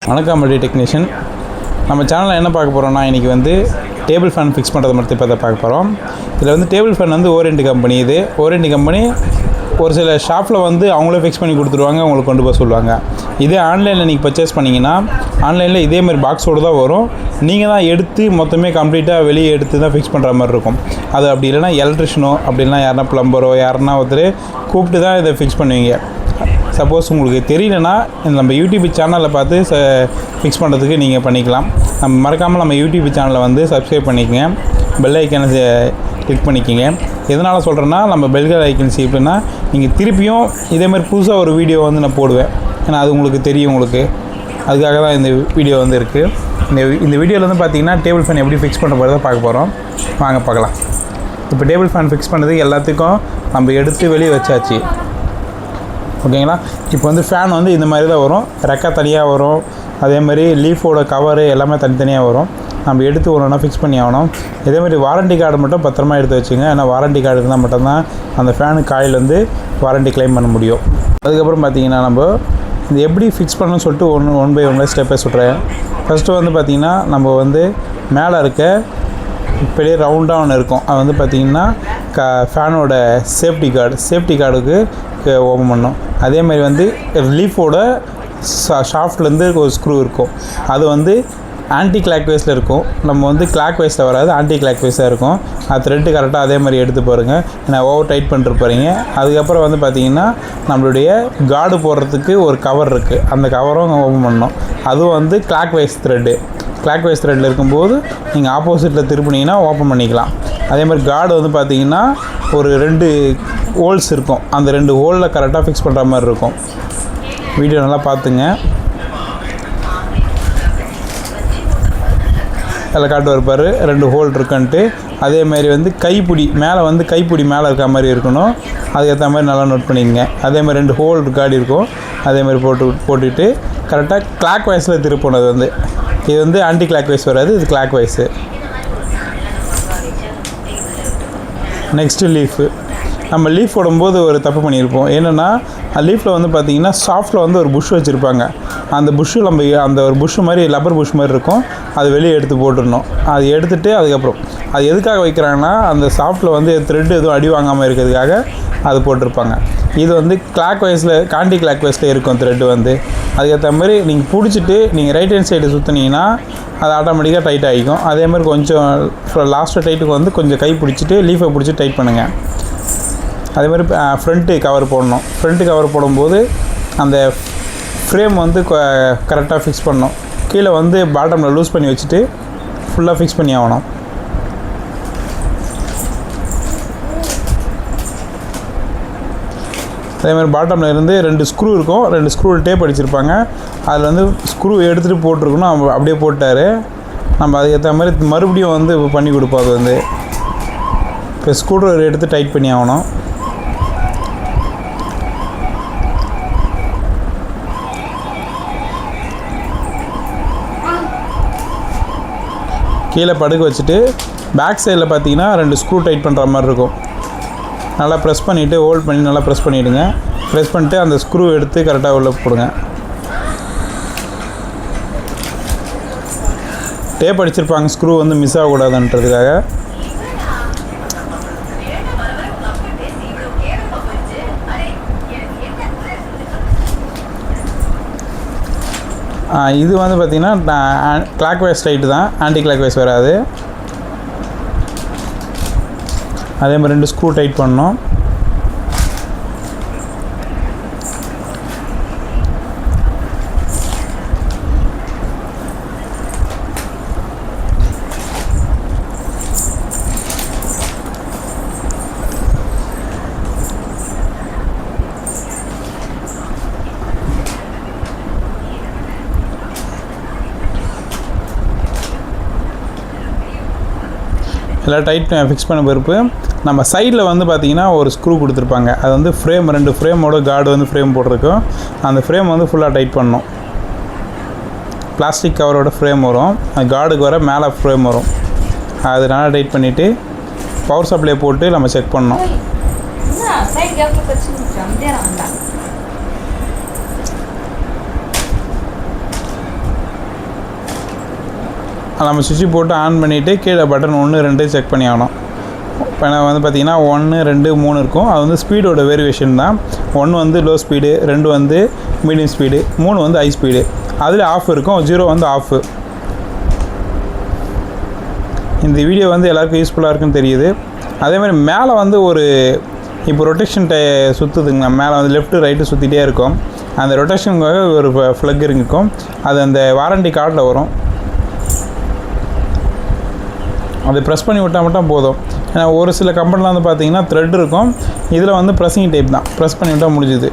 வணக்கம் multi technician. நம்ம சேனலில் என்ன பார்க்க போகிறோம்னா, இன்றைக்கி வந்து டேபிள் ஃபேன் ஃபிக்ஸ் பண்ணுறது மட்டும் இப்போ தான் பார்க்க போகிறோம். இதில் வந்து டேபிள் ஃபேன் வந்து ஓரியன்ட் கம்பெனி. ஓரியன்ட் கம்பெனி ஒரு சில ஷாப்பில் வந்து அவங்களே ஃபிக்ஸ் பண்ணி கொடுத்துருவாங்க, அவங்களுக்கு கொண்டு போக சொல்லுவாங்க. இதே ஆன்லைனில் நீங்கள் பர்ச்சேஸ் பண்ணிங்கன்னா ஆன்லைனில் இதேமாதிரி பாக்ஸோடு தான் வரும். நீங்கள் தான் எடுத்து மொத்தமே கம்ப்ளீட்டாக வெளியே எடுத்து தான் ஃபிக்ஸ் பண்ணுற மாதிரி இருக்கும். அது அப்படி இல்லைனா எலக்ட்ரிஷனோ அப்படின்னா யாருனா ப்ளம்பரோ யாருன்னா ஒருத்தர் கூப்பிட்டு தான் இதை ஃபிக்ஸ் பண்ணுவீங்க. சப்போஸ் உங்களுக்கு தெரியலனா நம்ம யூடியூப் சேனலில் பார்த்து ஃபிக்ஸ் பண்ணுறதுக்கு நீங்கள் பண்ணிக்கலாம். மறக்காமல் நம்ம யூடியூப் சேனலை வந்து சப்ஸ்கிரைப் பண்ணிக்கங்க, பெல் ஐக்கனை கிளிக் பண்ணிக்கோங்க. எதனால் சொல்கிறேன்னா, நம்ம பெல் ஐக்கன் எப்படின்னா நீங்கள் திருப்பியும் இதேமாதிரி புதுசாக ஒரு வீடியோ வந்து நான் போடுவேன். ஏன்னா அது உங்களுக்கு தெரியும். அதுக்காக தான் இந்த வீடியோ வந்து இருக்குது. இந்த வீடியோவில் வந்து பார்த்திங்கன்னா டேபிள் ஃபேன் எப்படி ஃபிக்ஸ் பண்ண போகிறத பார்க்க போகிறோம். வாங்க பார்க்கலாம். இப்போ டேபிள் ஃபேன் ஃபிக்ஸ் பண்ணுறதுக்கு எல்லாத்துக்கும் நம்ம எடுத்து வெளியே வச்சாச்சு, ஓகேங்களா. இப்போ வந்து ஃபேன் வந்து இந்த மாதிரி தான் வரும். ரெக்கை தனியாக வரும், அதே மாதிரி லீஃபோட கவரு எல்லாமே தனித்தனியாக வரும். நம்ம எடுத்து ஒன்றா ஃபிக்ஸ் பண்ணி ஆகணும். இதேமாதிரி வாரண்டி கார்டு மட்டும் பத்திரமா எடுத்து வச்சுங்க. ஏன்னா வாரண்டி கார்டு இருந்தால் மட்டும்தான் அந்த ஃபேனு காயில் வந்து வாரண்டி கிளைம் பண்ண முடியும். அதுக்கப்புறம் பார்த்திங்கன்னா நம்ம இது எப்படி ஃபிக்ஸ் பண்ணணும்னு சொல்லிட்டு ஒன் பை ஒன் ஸ்டெப்பை சொல்கிறேன். ஃபஸ்ட்டு வந்து பார்த்திங்கன்னா நம்ம வந்து மேலே இருக்க பெரிய ரவுண்டாக ஒன்று இருக்கும். அது வந்து பார்த்திங்கன்னா ஃபேனோட சேஃப்டி கார்டுக்கு ஓப்பன் பண்ணணும். அதேமாதிரி வந்து லீஃபோட ஷாஃப்ட்லேருந்து ஒரு ஸ்க்ரூ இருக்கும். அது வந்து ஆன்டி கிளாக் வைஸில் இருக்கும். நம்ம வந்து கிளாக் வைஸில் வராது, ஆன்டி கிளாக் வைஸாக இருக்கும். அது த்ரெட்டு கரெக்டாக அதே மாதிரி எடுத்து பாருங்கள். ஏன்னா ஓவர் டைட் பண்ணிட்டு போகிறீங்க. அதுக்கப்புறம் வந்து பார்த்திங்கன்னா நம்மளுடைய கார்டு போடுறதுக்கு ஒரு கவர் இருக்குது. அந்த கவரும் ஓப்பன் பண்ணணும். அதுவும் வந்து கிளாக் வைஸ் த்ரெட்டில் இருக்கும்போது நீங்கள் ஆப்போசிட்டில் திருப்பினீங்கன்னா ஓப்பன் பண்ணிக்கலாம். அதே மாதிரி கார்டு வந்து பார்த்திங்கன்னா ஒரு 2 ஹோல்ஸ் இருக்கும். அந்த 2 ஹோலில் கரெக்டாக ஃபிக்ஸ் பண்ணுற மாதிரி இருக்கும். வீடியோ நல்லா பார்த்துங்க. அதில் காட்டு இருப்பார் 2 ஹோல் இருக்குன்ட்டு. அதேமாதிரி வந்து கைப்பிடி மேலே இருக்க மாதிரி இருக்கணும். அதுக்கேற்ற மாதிரி நல்லா நோட் பண்ணிக்கங்க. அதேமாதிரி 2 ஹோல் கார்டு இருக்கும். அதேமாதிரி போட்டுட்டு கரெக்டாக கிளாக் வைஸில் திருப்பணும். இது வந்து ஆன்டி கிளாக் வைஸ் வராது, இது கிளாக் வைஸு. Next leaf. நம்ம லீஃப் போடும்போது ஒரு தப்பு பண்ணியிருப்போம். என்னென்னா லீஃபில் வந்து பார்த்திங்கன்னா சாஃப்ட்டில் வந்து ஒரு புஷ் வச்சுருப்பாங்க. அந்த புஷ்ஷு அந்த ஒரு புஷ்ஷு மாதிரி லப்பர் புஷ் மாதிரி இருக்கும். அது வெளியே எடுத்து போட்டுடணும். அது எடுத்துகிட்டு அதுக்கப்புறம் அது எதுக்காக வைக்கிறாங்கன்னா அந்த சாஃப்ட்டில் வந்து த்ரெட் எதுவும் அடி வாங்காமல் இருக்கிறதுக்காக அது போட்டிருப்பாங்க. இது வந்து கிளாக் வைஸில் ஆன்டி கிளாக் வைஸில் இருக்கும் த்ரெட்டு வந்து. அதுக்கேற்ற மாதிரி நீங்கள் பிடிச்சிட்டு நீங்கள் ரைட் ஹேண்ட் சைடு சுற்றினீங்கன்னா அது ஆட்டோமேட்டிக்காக டைட் ஆகிக்கும். அதே மாதிரி கொஞ்சம் லாஸ்ட்டு டைட்டுக்கு வந்து கொஞ்சம் கை பிடிச்சிட்டு லீஃபை பிடிச்சி டைட் பண்ணுங்கள். அதே மாதிரி ஃப்ரண்ட்டு கவர் போடணும். ஃப்ரண்ட்டு கவர் போடும்போது அந்த ஃப்ரேம் வந்து கரெக்டாக ஃபிக்ஸ் பண்ணணும். கீழே வந்து பாட்டமில் லூஸ் பண்ணி வச்சுட்டு ஃபுல்லாக ஃபிக்ஸ் பண்ணி ஆகணும். அதேமாதிரி பாட்டமில் இருந்து 2 ஸ்க்ரூ இருக்கும். 2 ஸ்க்ரூ டேப் அடிச்சிருப்பாங்க. அதில் வந்து ஸ்க்ரூ எடுத்துகிட்டு போட்டிருக்கணும். அவங்க அப்படியே போட்டார். நம்ம அதுக்கேற்ற மாதிரி மறுபடியும் வந்து பண்ணி கொடுப்போம். அது வந்து இப்போ ஸ்க்ரூ ட்ரைவர் எடுத்து டைட் பண்ணி ஆகணும். கீழே படுக்க வச்சுட்டு பேக் சைடில் பார்த்தீங்கன்னா 2 ஸ்க்ரூ டைட் பண்ணுற மாதிரி இருக்கும். நல்லா ப்ரெஸ் பண்ணிவிட்டு ஹோல்ட் பண்ணி நல்லா ப்ரெஸ் பண்ணிவிடுங்க. ப்ரெஸ் பண்ணிட்டு அந்த ஸ்க்ரூ எடுத்து கரெக்டாக உள்ளே போடுங்க. டேப் அடிச்சிருப்பாங்க ஸ்க்ரூ வந்து மிஸ் ஆகக்கூடாதுன்றதுக்காக. இது வந்து பார்த்திங்கன்னா கிளாக் வைஸ் டைட்டு தான், ஆன்டி கிளாக் வைஸ் வராது. அதே மாதிரி 2 ஸ்க்ரூ டைட் பண்ணணும். எல்லாம் டைட் ஃபிக்ஸ் பண்ண பிறப்பு நம்ம சைடில் வந்து பார்த்திங்கன்னா ஒரு ஸ்க்ரூ கொடுத்துருப்பாங்க. அது வந்து 2 ஃப்ரேமோட கார்டு வந்து ஃப்ரேம் போட்டிருக்கும். அந்த ஃப்ரேம் வந்து ஃபுல்லாக டைட் பண்ணணும். பிளாஸ்டிக் கவரோட ஃப்ரேம் வரும், அது கார்டுக்கு வர மேலே ஃப்ரேம் வரும். அது நல்லா டைட் பண்ணிவிட்டு பவர் சப்ளை போட்டு நம்ம செக் பண்ணணும். நம்ம சுவிட்சு போட்டு ஆன் பண்ணிவிட்டு கீழே பட்டன் 1 2 செக் பண்ணி ஆகணும். இப்போ நான் வந்து பார்த்திங்கன்னா 1 2 3 இருக்கும். அது வந்து ஸ்பீடோட வேரியேஷன் தான். 1 வந்து லோ ஸ்பீடு, 2 வந்து மீடியம் ஸ்பீடு, 3 வந்து ஹை ஸ்பீடு. அதில் ஆஃப் இருக்கும், 0 வந்து ஆஃபு. இந்த வீடியோ வந்து எல்லாருக்கும் யூஸ்ஃபுல்லாக இருக்குன்னு தெரியுது. அதேமாதிரி மேலே வந்து ஒரு இப்போ ரொட்டேஷன் சுற்றுதுங்க, மேலே வந்து லெஃப்ட்டு ரைட்டு சுற்றிட்டே இருக்கும். அந்த ரொட்டேஷனுக்காக ஒரு ஃப்ளக் இருக்கும், அது அந்த வாரண்டி கார்டில் வரும். அதை ப்ரெஸ் பண்ணி விட்டால் மட்டும் போதும். ஏன்னா ஒரு சில கம்பெனியில் வந்து பார்த்திங்கன்னா த்ரெட் இருக்கும், இதில் வந்து ப்ரெஸ்ஸிங் டைப் தான், ப்ரெஸ் பண்ணி விட்டால் முடிஞ்சுது.